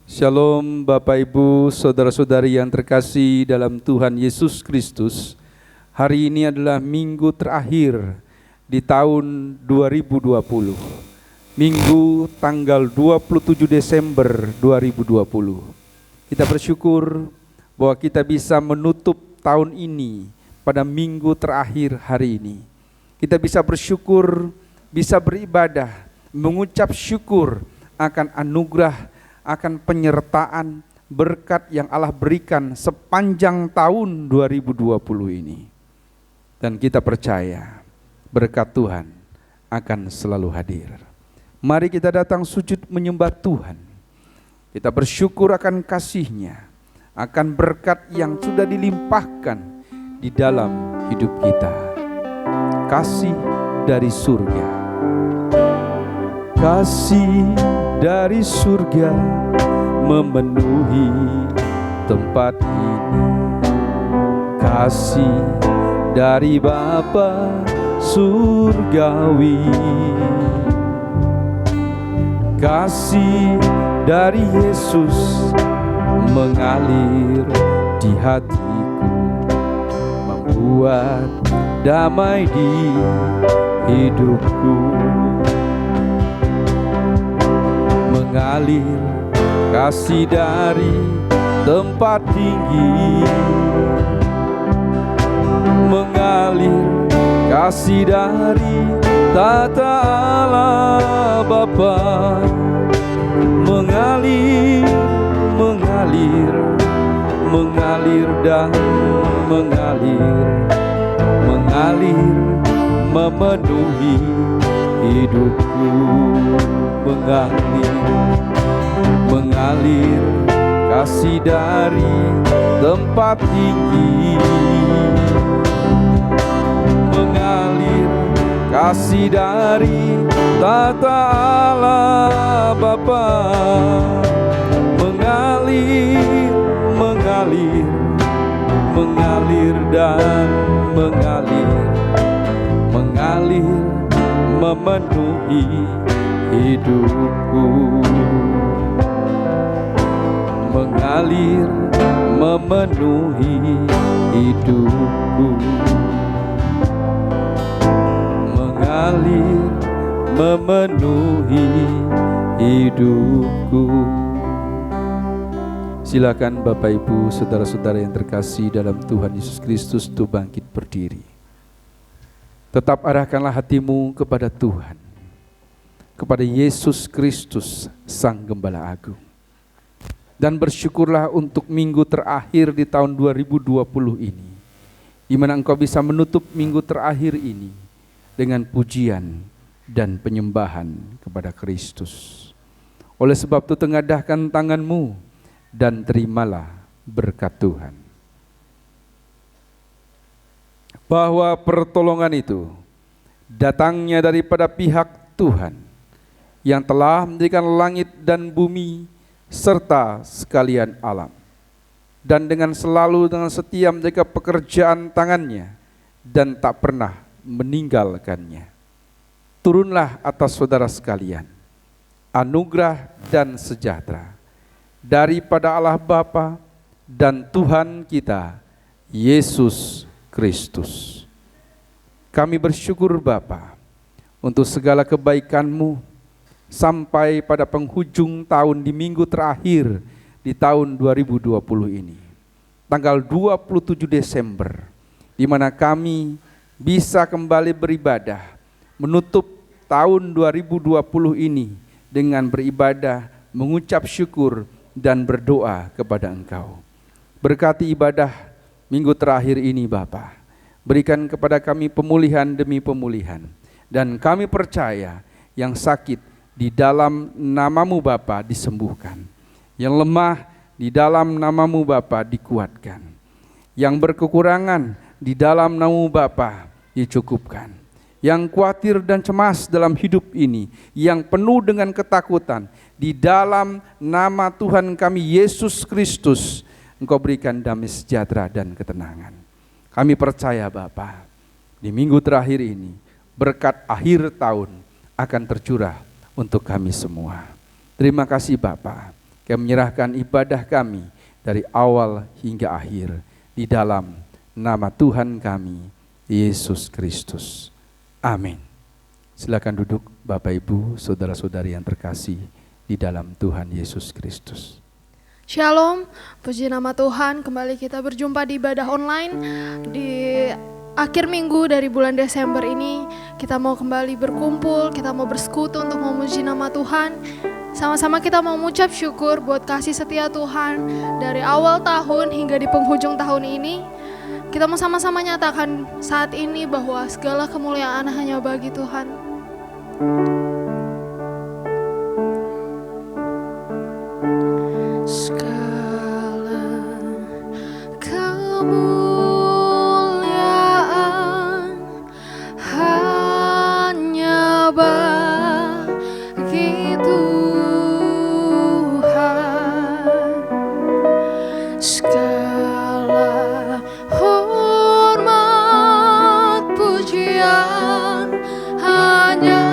Shalom Bapak Ibu, saudara-saudari yang terkasih dalam Tuhan Yesus Kristus. Hari ini adalah minggu terakhir di tahun 2020. Minggu tanggal 27 Desember 2020. Kita bersyukur bahwa kita bisa menutup tahun ini pada minggu terakhir hari ini. Kita bisa bersyukur, bisa beribadah, mengucap syukur akan anugerah, akan penyertaan berkat yang Allah berikan sepanjang tahun 2020 ini. Dan kita percaya berkat Tuhan akan selalu hadir. Mari kita datang sujud menyembah Tuhan. Kita bersyukur akan kasih-Nya, akan berkat yang sudah dilimpahkan di dalam hidup kita. Kasih dari surga. Kasih dari surga memenuhi tempat ini. Kasih dari Bapa surgawi. Kasih dari Yesus mengalir di hatiku, membuat damai di hidupku. Mengalir kasih dari tempat tinggi, mengalir kasih dari tata Allah Bapa, mengalir, mengalir, mengalir dan mengalir, mengalir memenuhi hidupku. Mengalir, mengalir kasih dari tempat tinggi, mengalir kasih dari tata Allah Bapa, mengalir, mengalir, mengalir dan mengalir, mengalir memenuhi hidupku. Mengalir memenuhi hidupku. Mengalir memenuhi hidupku. Silakan Bapak Ibu, saudara-saudara yang terkasih dalam Tuhan Yesus Kristus, untuk bangkit berdiri. Tetap arahkanlah hatimu kepada Tuhan, kepada Yesus Kristus Sang Gembala Agung. Dan bersyukurlah untuk minggu terakhir di tahun 2020 ini, di mana engkau bisa menutup minggu terakhir ini dengan pujian dan penyembahan kepada Kristus. Oleh sebab itu tengadahkan tanganmu dan terimalah berkat Tuhan. Bahwa pertolongan itu datangnya daripada pihak Tuhan yang telah mendirikan langit dan bumi serta sekalian alam, dan dengan selalu dengan setia menjaga pekerjaan tangannya dan tak pernah meninggalkannya. Turunlah atas saudara sekalian anugerah dan sejahtera daripada Allah Bapa dan Tuhan kita Yesus Kristus. Kami bersyukur Bapa untuk segala kebaikan-Mu sampai pada penghujung tahun di minggu terakhir di tahun 2020 ini. Tanggal 27 Desember, di mana kami bisa kembali beribadah, menutup tahun 2020 ini dengan beribadah, mengucap syukur dan berdoa kepada Engkau. Berkati ibadah minggu terakhir ini Bapa. Berikan kepada kami pemulihan demi pemulihan. Dan kami percaya yang sakit di dalam nama-Mu Bapa disembuhkan. Yang lemah di dalam nama-Mu Bapa dikuatkan. Yang berkekurangan di dalam nama-Mu Bapa dicukupkan. Yang khawatir dan cemas dalam hidup ini, yang penuh dengan ketakutan, di dalam nama Tuhan kami Yesus Kristus, Engkau berikan damai sejahtera dan ketenangan. Kami percaya Bapa, di minggu terakhir ini, berkat akhir tahun akan tercurah untuk kami semua. Terima kasih Bapa. Kami menyerahkan ibadah kami dari awal hingga akhir di dalam nama Tuhan kami, Yesus Kristus. Amin. Silakan duduk Bapak Ibu, saudara-saudari yang terkasih di dalam Tuhan Yesus Kristus. Shalom, puji nama Tuhan. Kembali kita berjumpa di ibadah online di akhir minggu dari bulan Desember ini. Kita mau kembali berkumpul, kita mau bersekutu untuk memuji nama Tuhan. Sama-sama kita mau mengucap syukur buat kasih setia Tuhan dari awal tahun hingga di penghujung tahun ini. Kita mau sama-sama nyatakan saat ini bahwa segala kemuliaan hanya bagi Tuhan. Segala kemuliaan hanya bagi Tuhan. Segala hormat pujian hanya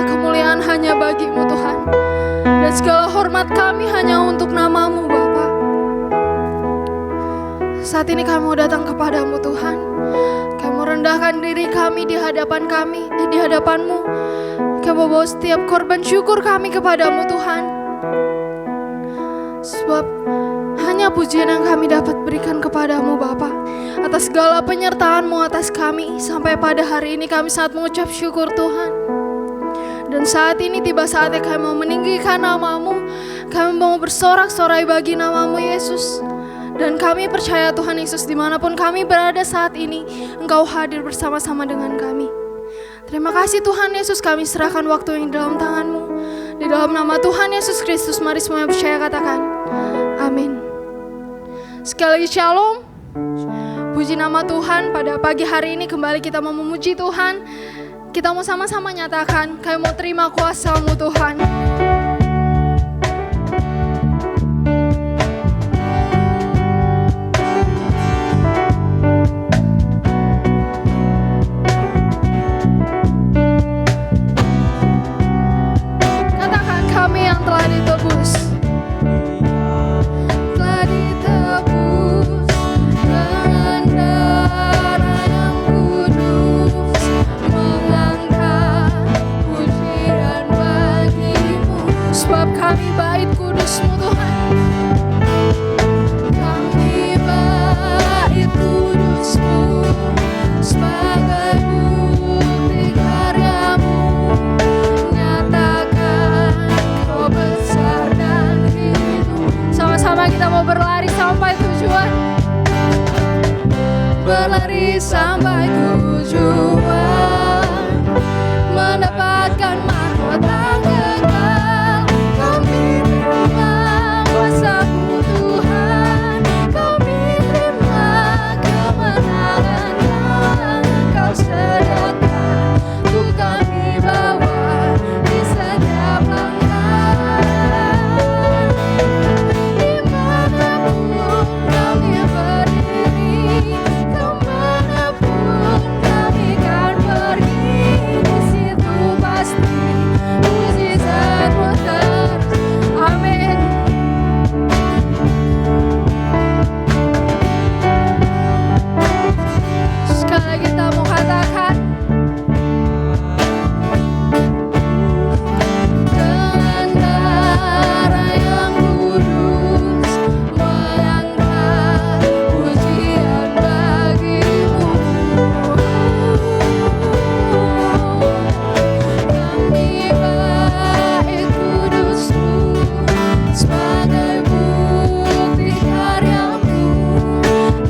kemuliaan hanya bagi-Mu Tuhan. Dan segala hormat kami hanya untuk nama-Mu Bapa. Saat ini kami mau datang kepadamu Tuhan. Kami mau rendahkan diri kami di hadapan-Mu. Kami mau bawa setiap korban syukur kami kepadamu Tuhan. Sebab hanya pujian yang kami dapat berikan kepadamu Bapa. Atas segala penyertaan-Mu atas kami. Sampai pada hari ini kami sangat mengucap syukur Tuhan. Dan saat ini tiba saatnya kami mau meninggikan nama-Mu. Kami mau bersorak-sorai bagi nama-Mu Yesus. Dan kami percaya Tuhan Yesus dimanapun kami berada saat ini, Engkau hadir bersama-sama dengan kami. Terima kasih Tuhan Yesus, kami serahkan waktu yang dalam tangan-Mu. Di dalam nama Tuhan Yesus Kristus, mari semuanya percaya katakan, amin. Sekali lagi shalom. Puji nama Tuhan, pada pagi hari ini kembali kita mau memuji Tuhan. Kita mau sama-sama nyatakan, kami mau terima kuasa-Mu Tuhan. Berlari sampai tujuan, mendapatkan mahkota kekal. Kami terima kuasa-Mu Tuhan, kami terima kemenangan yang Engkau sediakan. Untuk kami bawa di setiap langkah. Dimanapun kami berdiri, kemanapun kami kan pergi, di situ pasti mujizat-Mu terus. Amin. Sekali lagi kita mau katakan, dengan darah yang kudus mengangkat pujian bagi-Mu. Kami bait kudus-Mu sebagai bukti karya-Mu,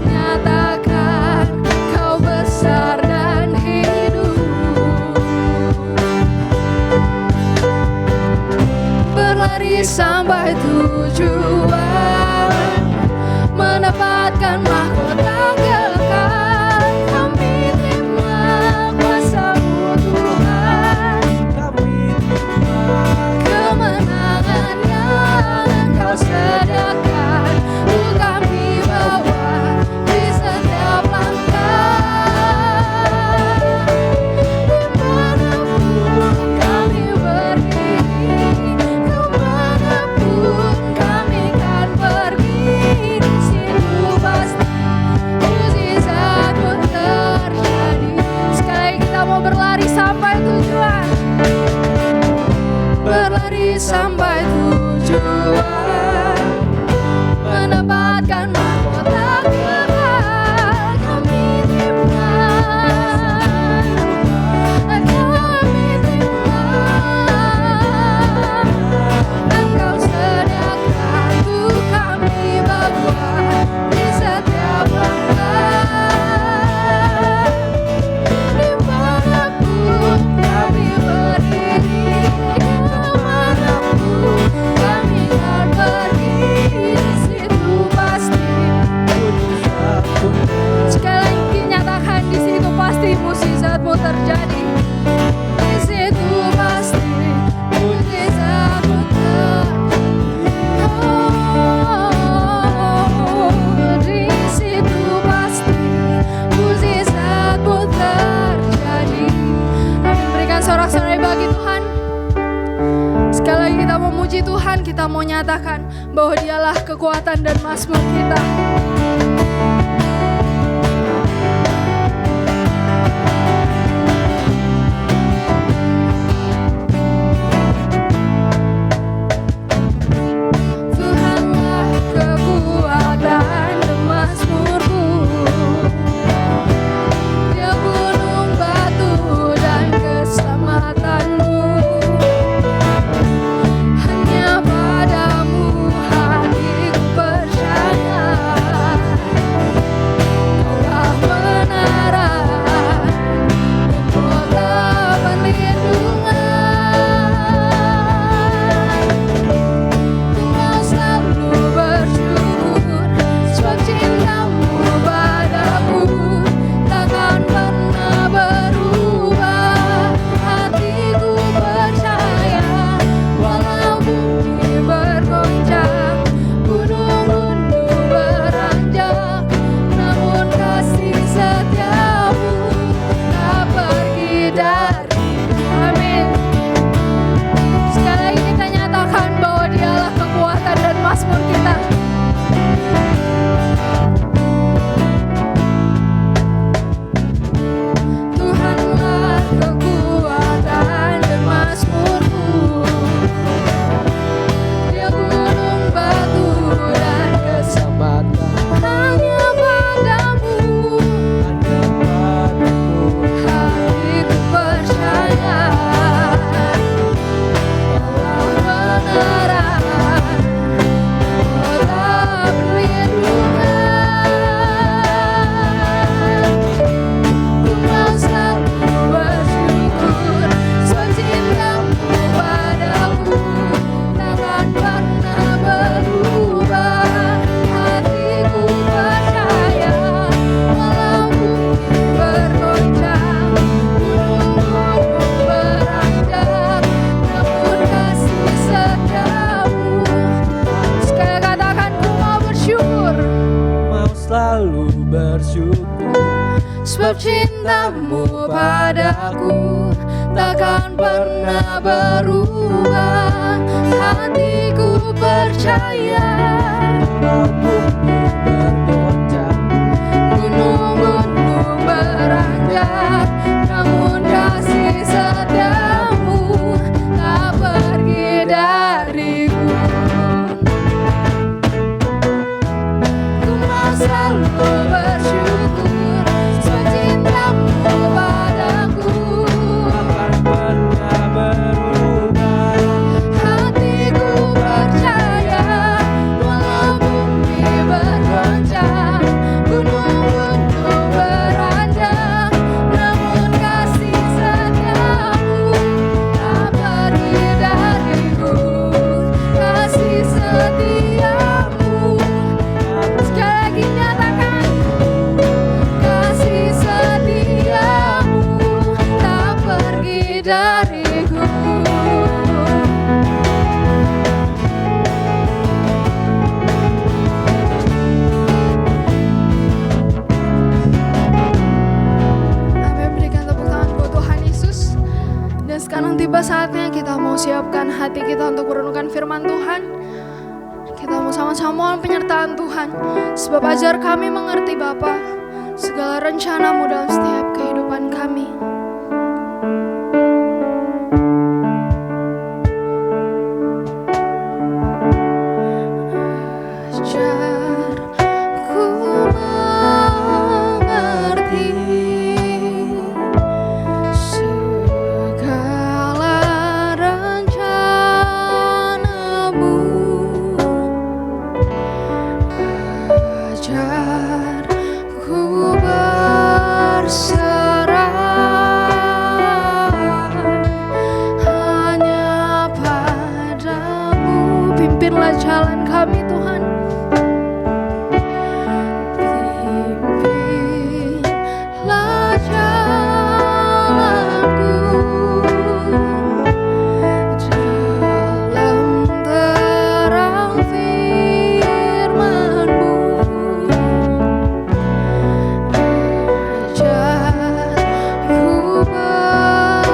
nyatakan Kau besar dan hidup. Berlari sampai tujuan, mendapatkan mahkota kekal. Kami terima kuasa-Mu Tuhan, kemenangan yang Engkau sediakan. Untuk kami bawa di setiap langkah. Dimanapun kami berdiri, kemanapun kami kan pergi, di situ pasti mujizat-Mu terjadi. Sekali lagi kita mau berlari sampai tujuan, berlari sampai tujuan, mendapatkan mahkota kekal. Kami terima, Engkau sediakan. Untuk kami bawa di setiap langkah. Dimanapun kami berdiri, kemanapun kami kan puji Tuhan, kita mau nyatakan bahwa Dialah kekuatan dan mazmur kita. Tuhanlah kekuatan dan mazmurku, Dia gunung batu dan keselamatanku. Hanya padamu hatiku percaya, Kaulah menara dan kota perlindungan. Engkau selalu bersyukur, sebab cintamu padaku takkan pernah berubah. Hatiku percaya, walau bumi bergoncang, gunung-gunung beranjak, namun kasih setiamu tak pergi dari. Amin. Sekali lagi kita nyatakan bahwa Dialah kekuatan dan mazmur kita. Tuhanlah kekuatan dan mazmurku, Dia gunung batu dan keselamatan. Hanya padamu hatiku percaya, Kaulah menara kota perlindungan. Engkau selalu bersyukur, sebab cintamu padaku takkan pernah berubah. Hatiku percaya, walau bumi bergoncang, gunung-gunung beranjak, namun kasih setiamu. Sekali katakan, ku mau bersyukur, Mau selalu bersyukur, sebab cintamu padaku takkan pernah berubah. Hatiku percaya, walau bumi bergoncang, gunung-gunung beranjak, namun kasih setiamu tak pergi dariku. Ku mau selalu bersyukur, sebab cintamu padaku takkan pernah berubah. Hatiku percaya, walau bumi bergoncang, gunung-gunung beranjak, namun kasih setiamu tak pergi dariku. Kasih setiamu, sekali lagi nyatakan, kasih setiamu tak pergi dariku. Amin. Berikan tepuk tangan buat Tuhan Yesus. Dan sekarang tiba saatnya kita mau siapkan hati kita untuk merenungkan firman Tuhan. Kita mau sama-sama mohon penyertaan Tuhan, sebab ajar kami mengerti Bapa segala rencana-Mu dalam setiap kehidupan kami. Ajar ku mengerti segala rencana-Mu. Ajar ku berserah hanya padamu. Pimpinlah jalan kami Tuhan. Pimpinlah jalanku dalam terang firman-Mu. Ajar ku berharap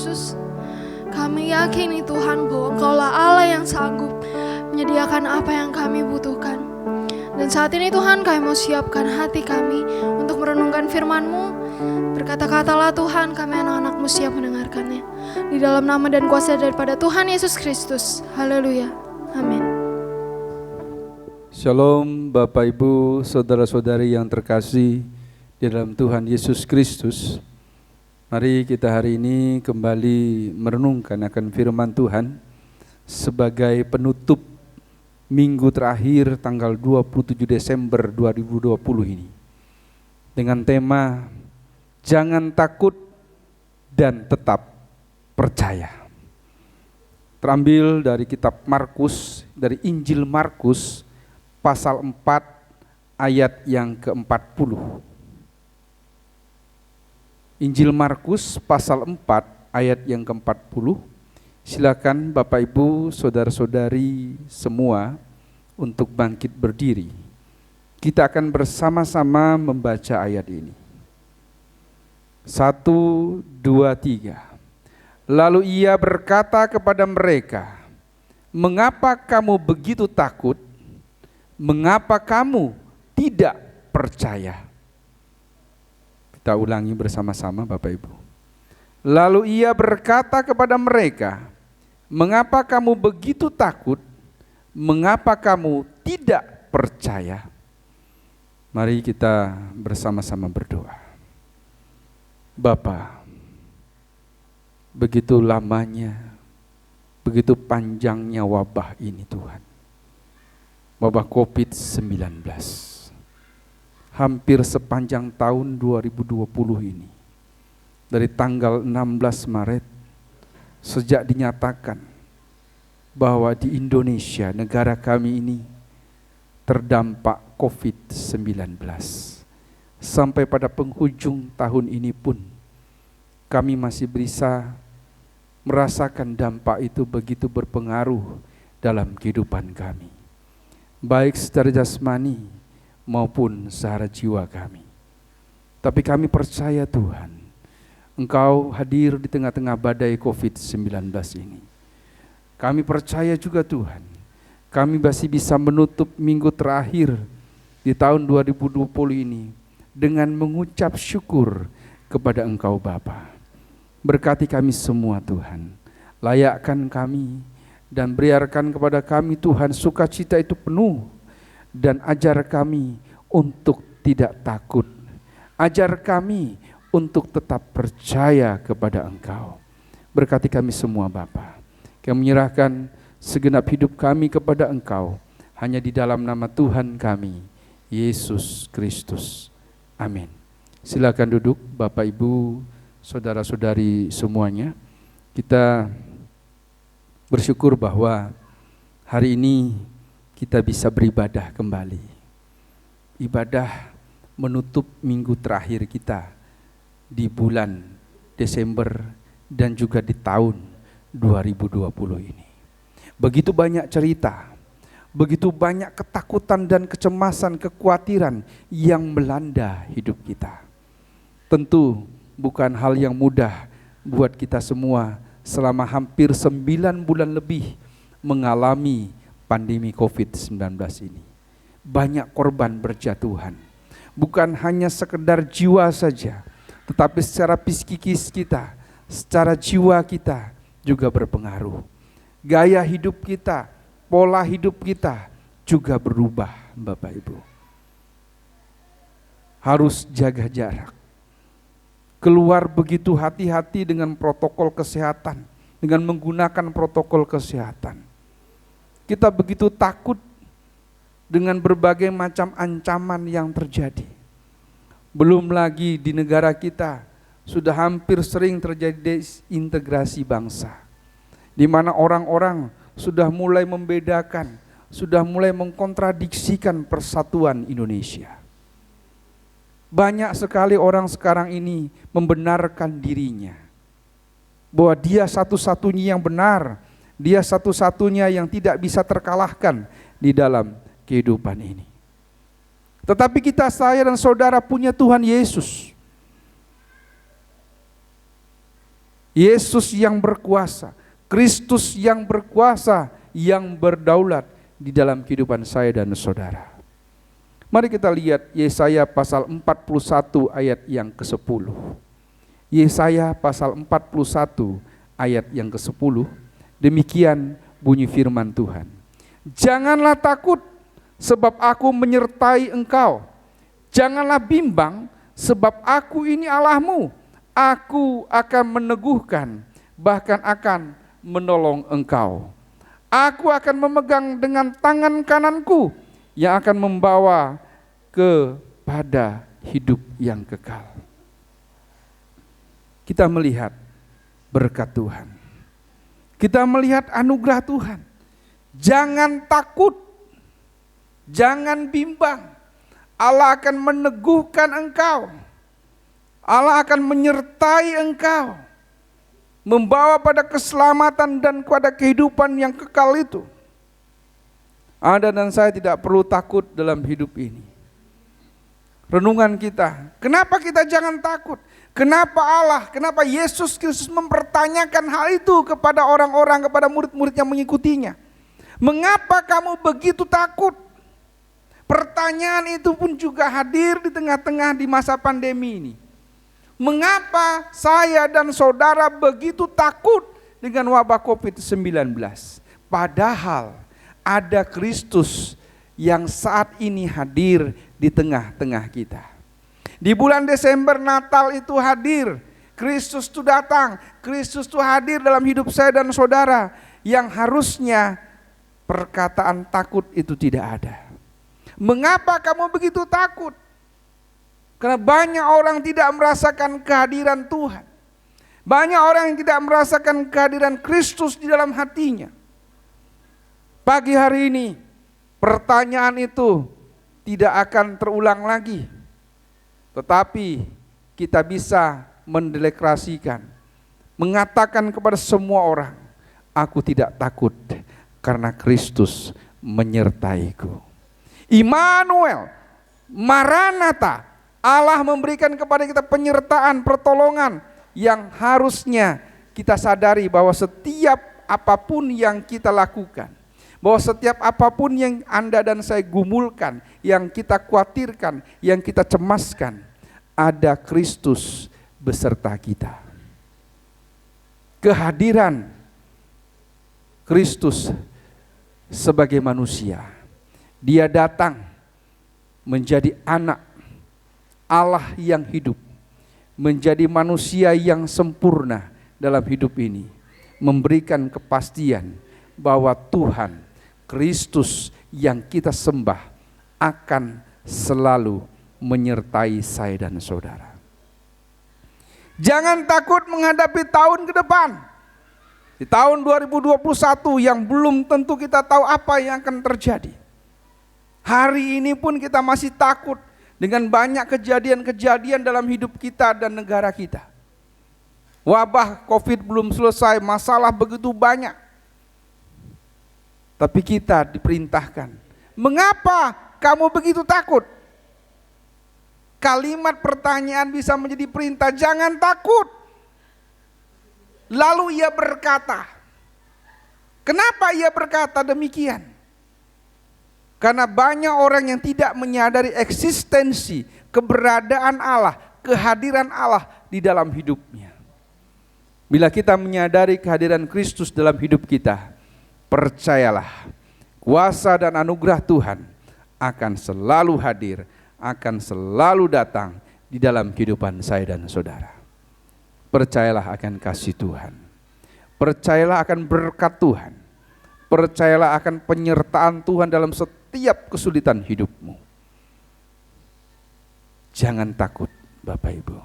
Yesus. Kami yakini Tuhan bahwa Engkaulah Allah yang sanggup menyediakan apa yang kami butuhkan. Dan saat ini Tuhan, kami mau siapkan hati kami untuk merenungkan firman-Mu. Berkata-katalah Tuhan, kami anak-anak-Mu siap mendengarkannya. Di dalam nama dan kuasa daripada Tuhan Yesus Kristus. Haleluya. Amin. Shalom Bapak Ibu, saudara-saudari yang terkasih di dalam Tuhan Yesus Kristus. Mari kita hari ini kembali merenungkan akan firman Tuhan sebagai penutup minggu terakhir tanggal 27 Desember 2020 ini. Dengan tema Jangan Takut dan Tetap Percaya. Terambil dari kitab Markus, dari Injil Markus pasal 4 ayat yang ke-40. Injil Markus pasal 4 ayat yang ke-40. Silakan Bapak Ibu, saudara-saudari semua untuk bangkit berdiri. Kita akan bersama-sama membaca ayat ini. 1, 2, 3. Lalu ia berkata kepada mereka, "Mengapa kamu begitu takut? Mengapa kamu tidak percaya?" Kita ulangi bersama-sama Bapak Ibu. Lalu ia berkata kepada mereka, "Mengapa kamu begitu takut? Mengapa kamu tidak percaya?" Mari kita bersama-sama berdoa. Bapa, begitu lamanya, begitu panjangnya wabah ini Tuhan. Wabah COVID-19. Hampir sepanjang tahun 2020 ini. Dari tanggal 16 Maret, sejak dinyatakan bahwa di Indonesia, negara kami ini, terdampak COVID-19. Sampai pada penghujung tahun ini pun, kami masih bisa merasakan dampak itu begitu berpengaruh dalam kehidupan kami. Baik secara jasmani, maupun secara jiwa kami. Tapi kami percaya Tuhan, Engkau hadir di tengah-tengah badai COVID-19 ini. Kami percaya juga Tuhan, kami masih bisa menutup minggu terakhir di tahun 2020 ini dengan mengucap syukur kepada Engkau Bapa. Berkati kami semua Tuhan, layakkan kami dan berikan kepada kami Tuhan sukacita itu penuh. Dan ajar kami untuk tidak takut. Ajar kami untuk tetap percaya kepada Engkau. Berkati kami semua Bapa. Kami menyerahkan segenap hidup kami kepada Engkau. Hanya di dalam nama Tuhan kami, Yesus Kristus. Amin. Silakan duduk Bapak Ibu, saudara-saudari semuanya. Kita bersyukur bahwa hari ini kita bisa beribadah kembali. Ibadah menutup minggu terakhir kita di bulan Desember dan juga di tahun 2020 ini. Begitu banyak cerita, begitu banyak ketakutan dan kecemasan, kekhawatiran yang melanda hidup kita. Tentu bukan hal yang mudah buat kita semua selama hampir 9 bulan lebih mengalami pandemi COVID-19 ini. Banyak korban berjatuhan. Bukan hanya sekedar jiwa saja, tetapi secara psikis kita, secara jiwa kita juga berpengaruh. Gaya hidup kita, pola hidup kita juga berubah, Bapak Ibu. Harus jaga jarak. Keluar begitu hati-hati dengan protokol kesehatan, dengan menggunakan protokol kesehatan. Kita begitu takut dengan berbagai macam ancaman yang terjadi. Belum lagi di negara kita sudah hampir sering terjadi desintegrasi bangsa, di mana orang-orang sudah mulai membedakan, sudah mulai mengkontradiksikan persatuan Indonesia. Banyak sekali orang sekarang ini membenarkan dirinya, bahwa dia satu-satunya yang benar, dia satu-satunya yang tidak bisa terkalahkan di dalam kehidupan ini. Tetapi kita, saya dan saudara punya Tuhan Yesus. Yesus yang berkuasa, Kristus yang berkuasa, yang berdaulat di dalam kehidupan saya dan saudara. Mari kita lihat Yesaya pasal 41 ayat yang ke-10. Yesaya pasal 41 ayat yang ke-10. Demikian bunyi firman Tuhan. Janganlah takut, sebab aku menyertai engkau. Janganlah bimbang, sebab aku ini Allahmu. Aku akan meneguhkan, bahkan akan menolong engkau. Aku akan memegang dengan tangan kananku yang akan membawa kepada hidup yang kekal. Kita melihat berkat Tuhan. Kita melihat anugerah Tuhan. Jangan takut, jangan bimbang. Allah akan meneguhkan engkau. Allah akan menyertai engkau, membawa pada keselamatan dan kepada kehidupan yang kekal itu. Anda dan saya tidak perlu takut dalam hidup ini. Renungan kita, kenapa kita jangan takut? Kenapa Allah, kenapa Yesus Kristus mempertanyakan hal itu kepada orang-orang, kepada murid-murid yang mengikutinya? Mengapa kamu begitu takut? Pertanyaan itu pun juga hadir di tengah-tengah di masa pandemi ini. Mengapa saya dan saudara begitu takut dengan wabah COVID-19? Padahal ada Kristus yang saat ini hadir di tengah-tengah kita. Di bulan Desember Natal itu hadir, Kristus itu datang, Kristus itu hadir dalam hidup saya dan saudara, yang harusnya perkataan takut itu tidak ada. Mengapa kamu begitu takut? Karena banyak orang tidak merasakan kehadiran Tuhan. Banyak orang yang tidak merasakan kehadiran Kristus di dalam hatinya. Pagi hari ini pertanyaan itu tidak akan terulang lagi. Tetapi kita bisa mendeklarasikan, mengatakan kepada semua orang, aku tidak takut karena Kristus menyertaiku. Immanuel, Maranatha, Allah memberikan kepada kita penyertaan, pertolongan yang harusnya kita sadari bahwa setiap apapun yang kita lakukan, bahwa setiap apapun yang Anda dan saya gumulkan, yang kita khawatirkan, yang kita cemaskan, ada Kristus beserta kita. Kehadiran Kristus sebagai manusia, Dia datang menjadi anak Allah yang hidup, menjadi manusia yang sempurna dalam hidup ini, memberikan kepastian bahwa Tuhan Kristus yang kita sembah akan selalu menyertai saya dan saudara. Jangan takut menghadapi tahun ke depan. Di tahun 2021 yang belum tentu kita tahu apa yang akan terjadi. Hari ini pun kita masih takut dengan banyak kejadian-kejadian dalam hidup kita dan negara kita. Wabah COVID belum selesai, masalah begitu banyak. Tapi kita diperintahkan, mengapa kamu begitu takut? Kalimat pertanyaan bisa menjadi perintah, jangan takut. Lalu ia berkata, kenapa ia berkata demikian? Karena banyak orang yang tidak menyadari eksistensi, keberadaan Allah, kehadiran Allah di dalam hidupnya. Bila kita menyadari kehadiran Kristus dalam hidup kita, percayalah, kuasa dan anugerah Tuhan akan selalu hadir, akan selalu datang di dalam kehidupan saya dan saudara. Percayalah akan kasih Tuhan. Percayalah akan berkat Tuhan. Percayalah akan penyertaan Tuhan dalam setiap kesulitan hidupmu. Jangan takut Bapak Ibu.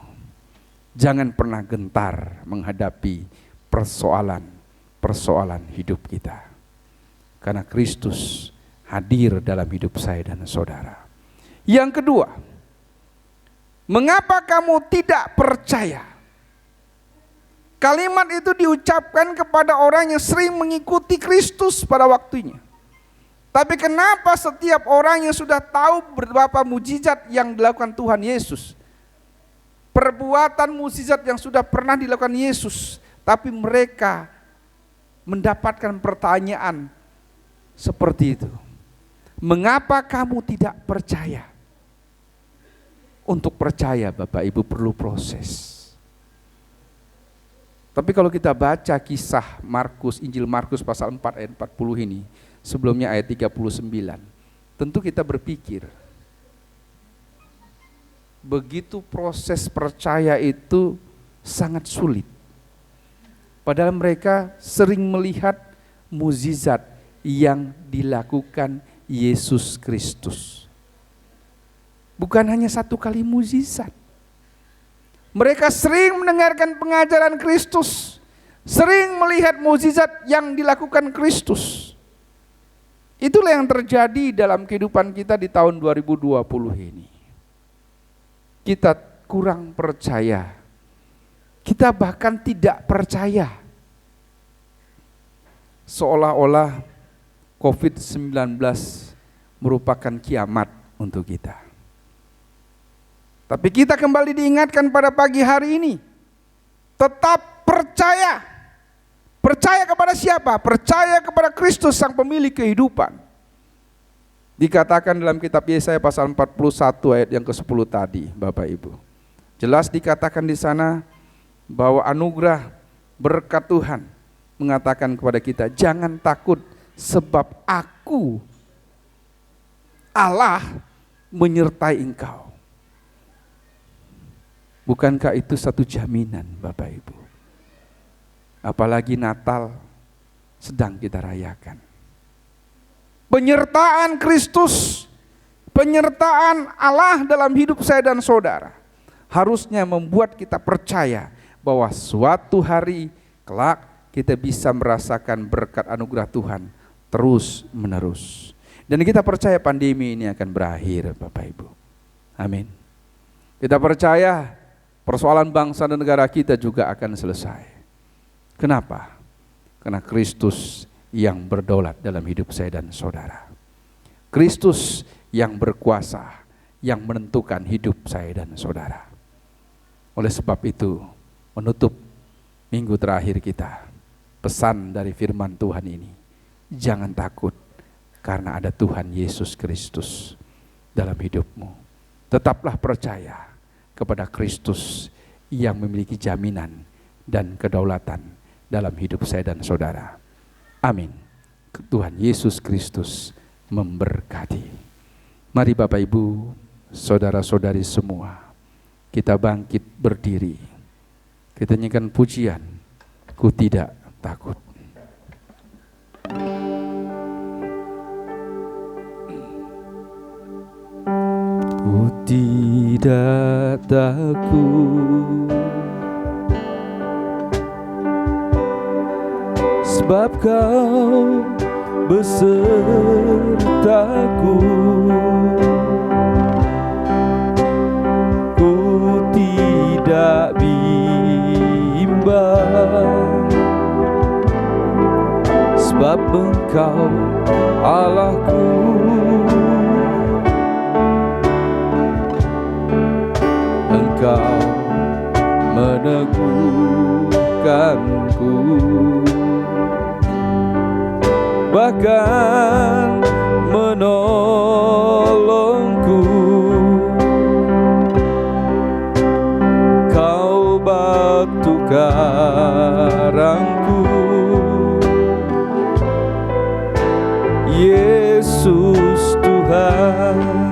Jangan pernah gentar menghadapi persoalan hidup kita. Karena Kristus hadir dalam hidup saya dan saudara. Yang kedua, mengapa kamu tidak percaya? Kalimat itu diucapkan kepada orang yang sering mengikuti Kristus pada waktunya. Tapi kenapa setiap orang yang sudah tahu beberapa mujizat yang dilakukan Tuhan Yesus, perbuatan mujizat yang sudah pernah dilakukan Yesus, Tapi mereka mendapatkan pertanyaan seperti itu. Mengapa kamu tidak percaya? Untuk percaya Bapak Ibu perlu proses. Tapi kalau kita baca kisah Markus, Injil Markus pasal 4 ayat 40 ini, sebelumnya ayat 39, tentu kita berpikir, begitu proses percaya itu sangat sulit. Padahal mereka sering melihat mukjizat yang dilakukan Yesus Kristus. Bukan hanya satu kali mukjizat. Mereka sering mendengarkan pengajaran Kristus, sering melihat mukjizat yang dilakukan Kristus. Itulah yang terjadi dalam kehidupan kita di tahun 2020 ini. Kita kurang percaya. Kita bahkan tidak percaya. Seolah-olah COVID-19 merupakan kiamat untuk kita. Tapi kita kembali diingatkan pada pagi hari ini, tetap percaya. Percaya kepada siapa? Percaya kepada Kristus sang pemilik kehidupan. Dikatakan dalam kitab Yesaya pasal 41 ayat yang ke-10 tadi, Bapak Ibu. Jelas dikatakan di sana bahwa anugerah berkat Tuhan mengatakan kepada kita, jangan takut sebab aku Allah menyertai engkau. Bukankah itu satu jaminan Bapak Ibu? Apalagi Natal sedang kita rayakan. Penyertaan Kristus, penyertaan Allah dalam hidup saya dan saudara harusnya membuat kita percaya bahwa suatu hari kelak kita bisa merasakan berkat anugerah Tuhan terus menerus. Dan kita percaya pandemi ini akan berakhir Bapak Ibu. Amin. Kita percaya persoalan bangsa dan negara kita juga akan selesai. Kenapa? Karena Kristus yang berdaulat dalam hidup saya dan saudara. Kristus yang berkuasa, yang menentukan hidup saya dan saudara. Oleh sebab itu, menutup minggu terakhir kita, pesan dari firman Tuhan ini, jangan takut karena ada Tuhan Yesus Kristus dalam hidupmu. Tetaplah percaya kepada Kristus yang memiliki jaminan dan kedaulatan dalam hidup saya dan saudara. Amin. Tuhan Yesus Kristus memberkati. Mari Bapak Ibu, saudara-saudari semua, kita bangkit berdiri. Kita nyanyikan pujian, Ku Tidak Takut. Ku tidak takut, sebab Kau besertaku. Ku tidak bimbang, sebab Engkau Allahku. Engkau meneguhkanku, bahkan menolongku. Kau batu karangku, Yesus Tuhan.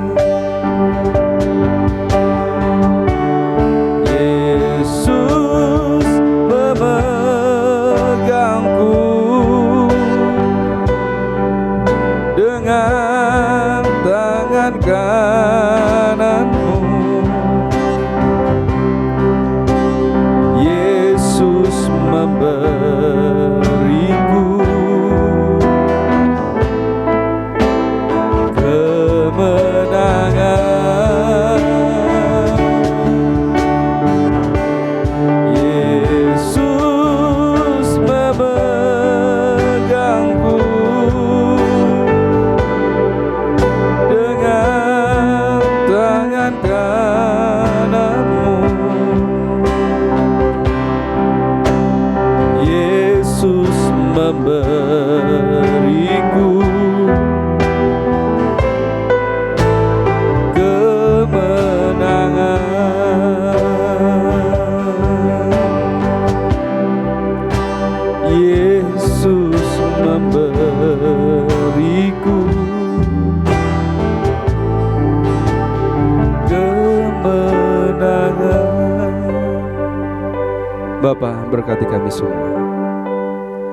Bapa, berkati kami semua.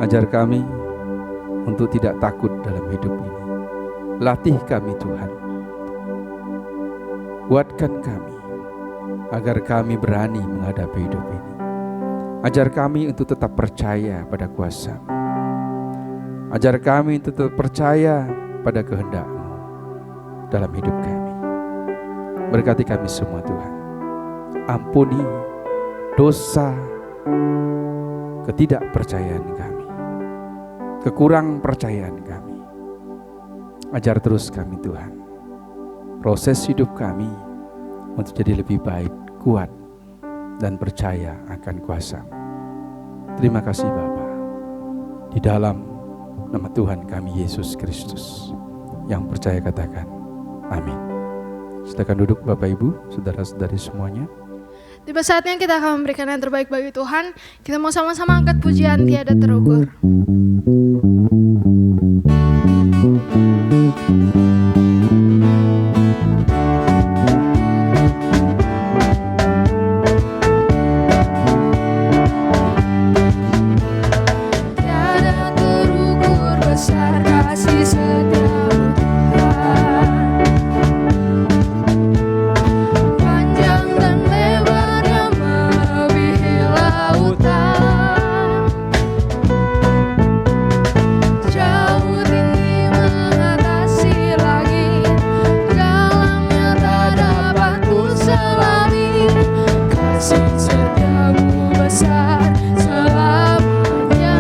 Ajar kami untuk tidak takut dalam hidup ini. Latih kami Tuhan. Kuatkan kami agar kami berani menghadapi hidup ini. Ajar kami untuk tetap percaya pada kuasa-Mu. Ajar kami untuk tetap percaya pada kehendak-Mu dalam hidup kami. Berkati kami semua Tuhan. Ampuni dosa ketidakpercayaan kami, kekurang percayaan kami. Ajar terus kami Tuhan, proses hidup kami untuk jadi lebih baik, kuat, dan percaya akan kuasa-Mu. Terima kasih Bapa. Di dalam nama Tuhan kami Yesus Kristus. Yang percaya katakan amin. Silakan duduk Bapak Ibu, saudara-saudari semuanya. Tiba saatnya kita akan memberikan yang terbaik bagi Tuhan. Kita mau sama-sama angkat pujian tiada terukur. Tiada terukur besar kasih setiamu Tuhan. Panjang dan lebarnya melebihi lautan. Jauh tinggi mengatasi langit. Dalamnya tak dapat ku selami. Kasih setiamu besar selamanya.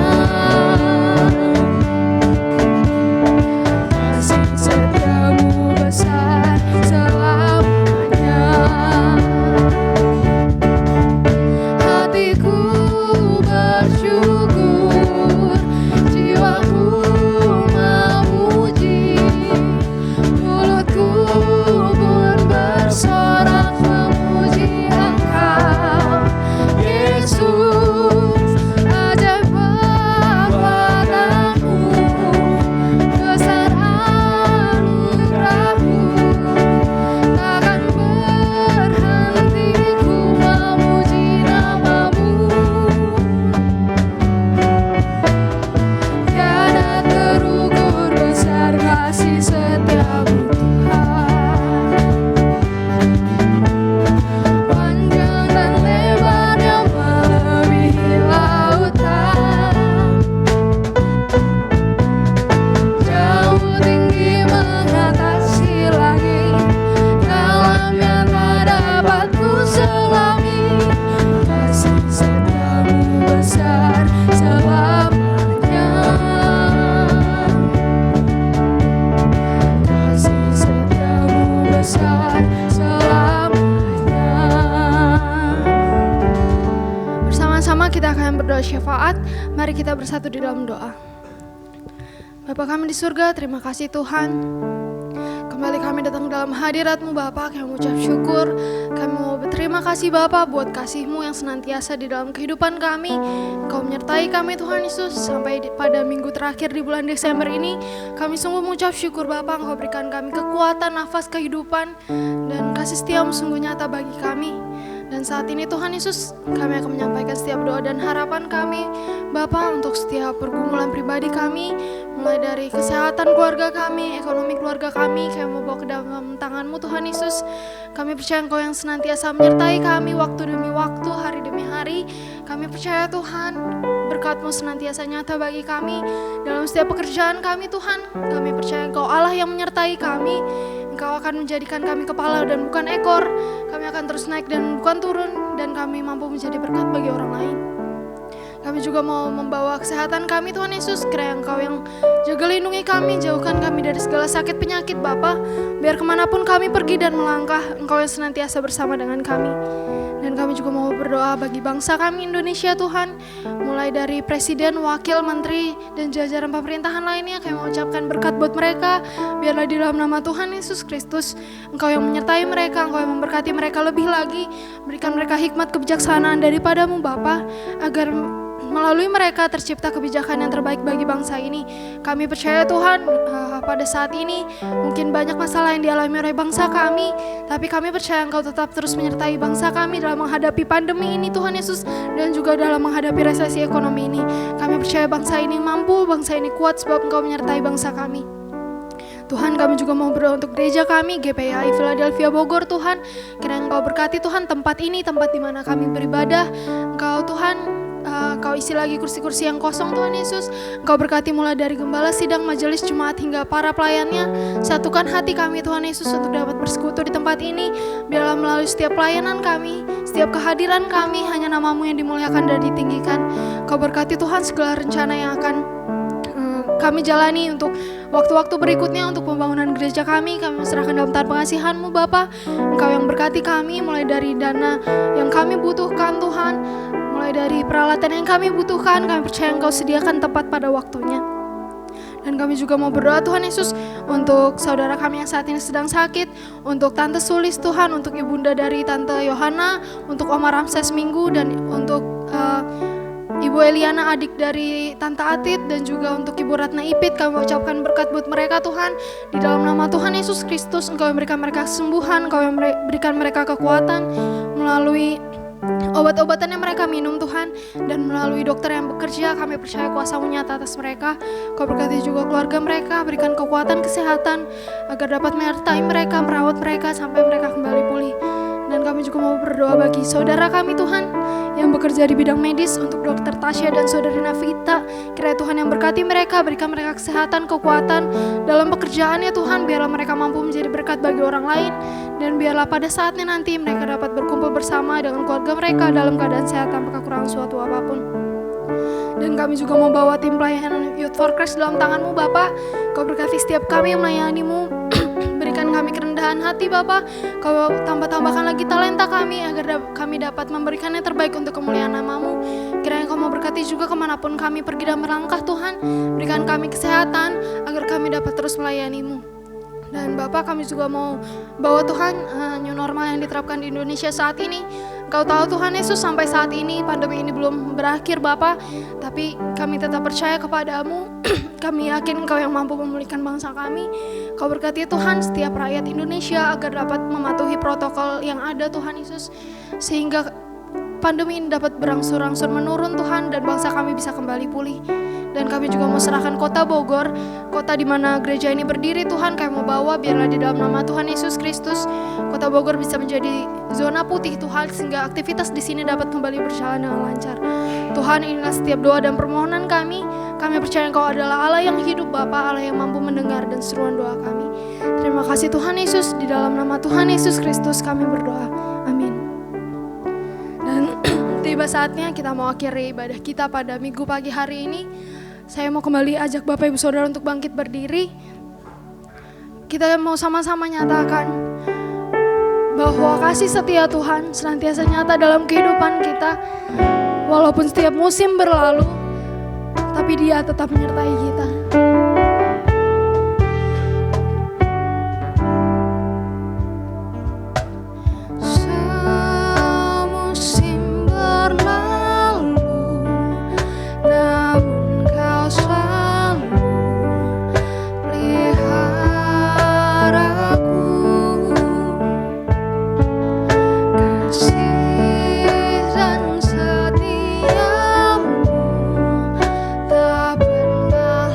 Kasih setiamu besar selamanya. Hatiku bersyukur, jiwaku memuji, mulutku pun bersorak memuji Engkau, Yesus. Ajaib kekuatanmu, besar anugerahmu, takkan berhenti ku memuji nama-Mu. Tiada terukur besar kasih setiamu Tuhan. Panjang dan lebarnya melebihi lautan. Jauh tinggi mengatasi langit. Dalamnya tak dapat ku selami. Kasih setiamu besar selamanya. Kasih setiamu besar selamanya. Bersama-sama kita akan berdoa syafaat. Mari kita bersatu di dalam doa. Bapa kami di surga, terima kasih Tuhan. Kembali kami datang dalam hadirat-Mu Bapa, kami mengucap syukur. Kami mau berterima kasih Bapa buat kasih-Mu yang senantiasa di dalam kehidupan kami. Engkau menyertai kami Tuhan Yesus sampai pada minggu terakhir di bulan Desember ini. Kami sungguh mengucap syukur Bapa, Engkau berikan kami kekuatan, nafas kehidupan, dan kasih setiamu sungguh nyata bagi kami. Dan saat ini Tuhan Yesus, kami akan menyampaikan setiap doa dan harapan kami Bapa untuk setiap pergumulan pribadi kami, mulai dari kesehatan keluarga kami, ekonomi keluarga kami mau bawa ke dalam tangan-Mu Tuhan Yesus. Kami percaya Engkau yang senantiasa menyertai kami waktu demi waktu, hari demi hari. Kami percaya Tuhan, berkat-Mu senantiasa nyata bagi kami dalam setiap pekerjaan kami Tuhan. Kami percaya Engkau Allah yang menyertai kami. Engkau akan menjadikan kami kepala dan bukan ekor. Kami akan terus naik dan bukan turun, dan kami mampu menjadi berkat bagi orang lain. Kami juga mau membawa kesehatan kami Tuhan Yesus, kiranya Engkau yang jaga lindungi kami, jauhkan kami dari segala sakit penyakit Bapa. Biar kemanapun kami pergi dan melangkah, Engkau yang senantiasa bersama dengan kami. Dan kami juga mau berdoa bagi bangsa kami Indonesia Tuhan, mulai dari presiden, wakil, menteri, dan jajaran pemerintahan lainnya. Kami mengucapkan berkat buat mereka. Biarlah di dalam nama Tuhan Yesus Kristus, Engkau yang menyertai mereka, Engkau yang memberkati mereka lebih lagi. Berikan mereka hikmat kebijaksanaan daripada-Mu Bapa, agar melalui mereka tercipta kebijakan yang terbaik bagi bangsa ini. Kami percaya Tuhan, pada saat ini mungkin banyak masalah yang dialami oleh bangsa kami, tapi kami percaya Engkau tetap terus menyertai bangsa kami dalam menghadapi pandemi ini Tuhan Yesus, dan juga dalam menghadapi resesi ekonomi ini. Kami percaya bangsa ini mampu, bangsa ini kuat sebab Engkau menyertai bangsa kami. Tuhan, kami juga mau berdoa untuk gereja kami, GPI Philadelphia Bogor Tuhan. Kiranya Engkau berkati Tuhan tempat ini, tempat di mana kami beribadah. Engkau Tuhan, Engkau isi lagi kursi-kursi yang kosong Tuhan Yesus. Engkau berkati mulai dari gembala, sidang, majelis, jemaat hingga para pelayannya. Satukan hati kami Tuhan Yesus untuk dapat bersekutu di tempat ini. Biarlah melalui setiap pelayanan kami, setiap kehadiran kami, hanya nama-Mu yang dimuliakan dan ditinggikan. Engkau berkati Tuhan segala rencana yang akan kami jalani untuk waktu-waktu berikutnya untuk pembangunan gereja kami. Kami serahkan dalam tangan pengasihan-Mu Bapa. Engkau yang berkati kami mulai dari dana yang kami butuhkan Tuhan, mulai dari peralatan yang kami butuhkan. Kami percaya Engkau sediakan tepat pada waktunya. Dan kami juga mau berdoa Tuhan Yesus untuk saudara kami yang saat ini sedang sakit, untuk Tante Sulis Tuhan, untuk ibunda dari Tante Yohana, untuk Oma Ramses Minggu, dan untuk Ibu Eliana adik dari Tante Atit, dan juga untuk Ibu Ratna Ipit. Kami ucapkan berkat buat mereka Tuhan. Di dalam nama Tuhan Yesus Kristus, Engkau yang berikan mereka kesembuhan, Engkau yang berikan mereka kekuatan melalui obat-obatan yang mereka minum Tuhan, dan melalui dokter yang bekerja. Kami percaya kuasa-Mu nyata atas mereka. Kau berkati juga keluarga mereka, berikan kekuatan kesehatan agar dapat menyertai mereka, merawat mereka sampai mereka kembali pulih. Dan kami juga mau berdoa bagi saudara kami Tuhan yang bekerja di bidang medis, untuk Dokter Tasya dan Saudari Navita. Kiranya Tuhan yang berkati mereka, berikan mereka kesehatan, kekuatan dalam pekerjaannya Tuhan. Biarlah mereka mampu menjadi berkat bagi orang lain, dan biarlah pada saatnya nanti mereka dapat berkumpul bersama dengan keluarga mereka dalam keadaan sehat tanpa kekurangan suatu apapun. Dan kami juga mau bawa tim pelayanan Youth for Christ dalam tangan-Mu Bapa. Kau berkati setiap kami yang melayani-Mu. Berikan kami kerendahan hati Bapa. Kau tambahkan lagi talenta kami agar kami dapat memberikan yang terbaik untuk kemuliaan nama-Mu. Kiranya Kau mau berkati juga kemanapun kami pergi dan melangkah Tuhan. Berikan kami kesehatan agar kami dapat terus melayani-Mu. Dan Bapak, kami juga mau bawa Tuhan new normal yang diterapkan di Indonesia saat ini. Kau tahu Tuhan Yesus, sampai saat ini pandemi ini belum berakhir Bapak, tapi kami tetap percaya kepadamu. Kami yakin Engkau yang mampu memulihkan bangsa kami. Kau berkati Tuhan setiap rakyat Indonesia agar dapat mematuhi protokol yang ada Tuhan Yesus, sehingga pandemi ini dapat berangsur-angsur menurun Tuhan, dan bangsa kami bisa kembali pulih. Dan kami juga mau serahkan kota Bogor, kota di mana gereja ini berdiri Tuhan. Kami mau bawa, biarlah di dalam nama Tuhan Yesus Kristus, kota Bogor bisa menjadi zona putih Tuhan, sehingga aktivitas di sini dapat kembali berjalan dengan lancar. Tuhan, inilah setiap doa dan permohonan kami. Kami percaya Engkau adalah Allah yang hidup Bapa, Allah yang mampu mendengar dan seruan doa kami. Terima kasih Tuhan Yesus, di dalam nama Tuhan Yesus Kristus kami berdoa. Amin. Dan tiba saatnya kita mau akhiri ibadah kita pada minggu pagi hari ini. Saya mau kembali ajak Bapak Ibu Saudara untuk bangkit berdiri. Kita mau sama-sama nyatakan bahwa kasih setia Tuhan senantiasa nyata dalam kehidupan kita. Walaupun setiap musim berlalu, tapi Dia tetap menyertai kita. Tak pernah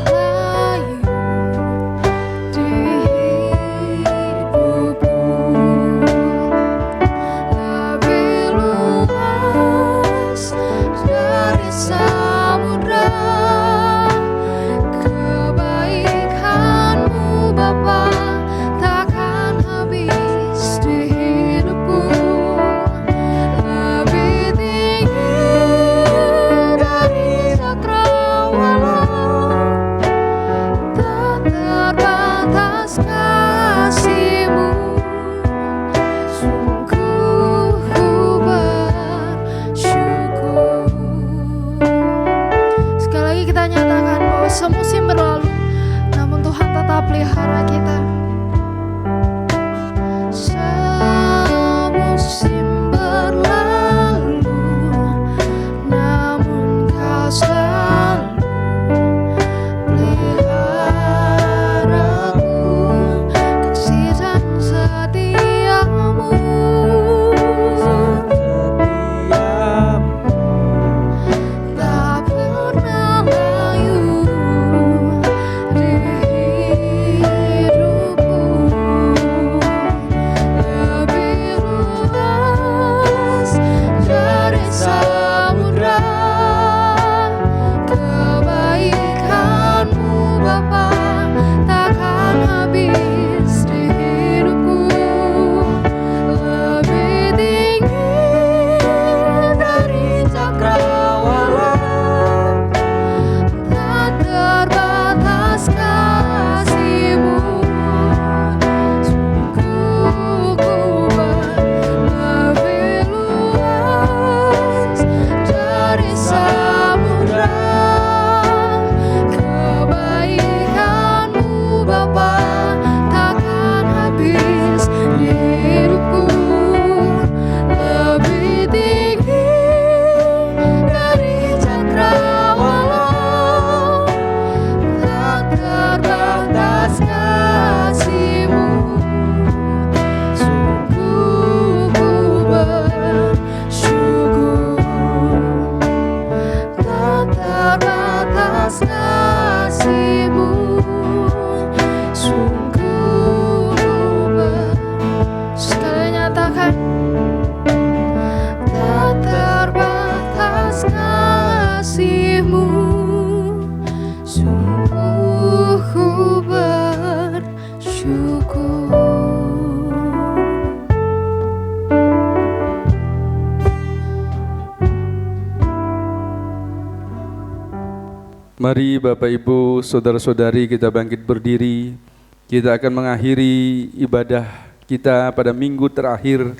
Mari Bapak Ibu, saudara-saudari, kita bangkit berdiri. Kita akan mengakhiri ibadah kita pada minggu terakhir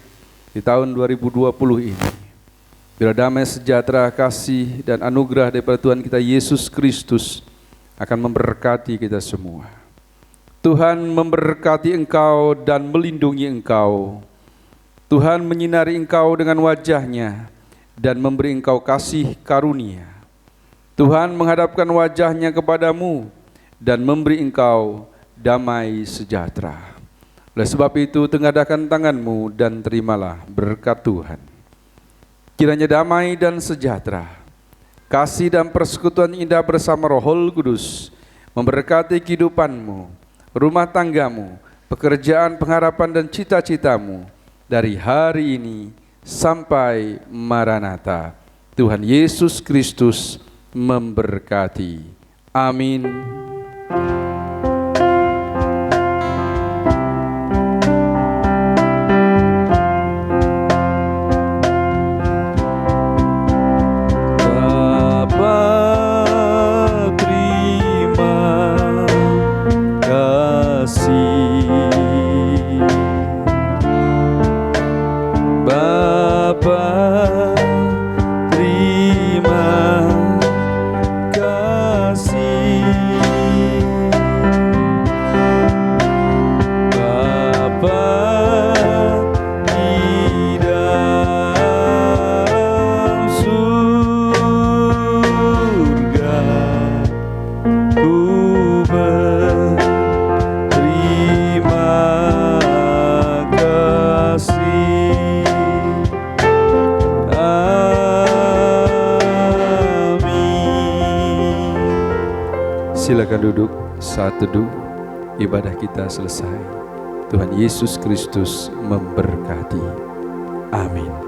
di tahun 2020 ini. Biar damai sejahtera, kasih dan anugerah daripada Tuhan kita Yesus Kristus akan memberkati kita semua. Tuhan memberkati engkau dan melindungi engkau. Tuhan menyinari engkau dengan wajah-Nya dan memberi engkau kasih karunia. Tuhan menghadapkan wajah-Nya kepadamu dan memberi engkau damai sejahtera. Oleh sebab itu, tengadahkan tanganmu dan terimalah berkat Tuhan. Kiranya damai dan sejahtera, kasih dan persekutuan indah bersama Roh Kudus memberkati kehidupanmu, rumah tanggamu, pekerjaan, pengharapan dan cita-citamu dari hari ini sampai Maranatha. Tuhan Yesus Kristus memberkati. Amin. Silakan duduk, saat teduh ibadah kita selesai. Tuhan Yesus Kristus memberkati. Amin.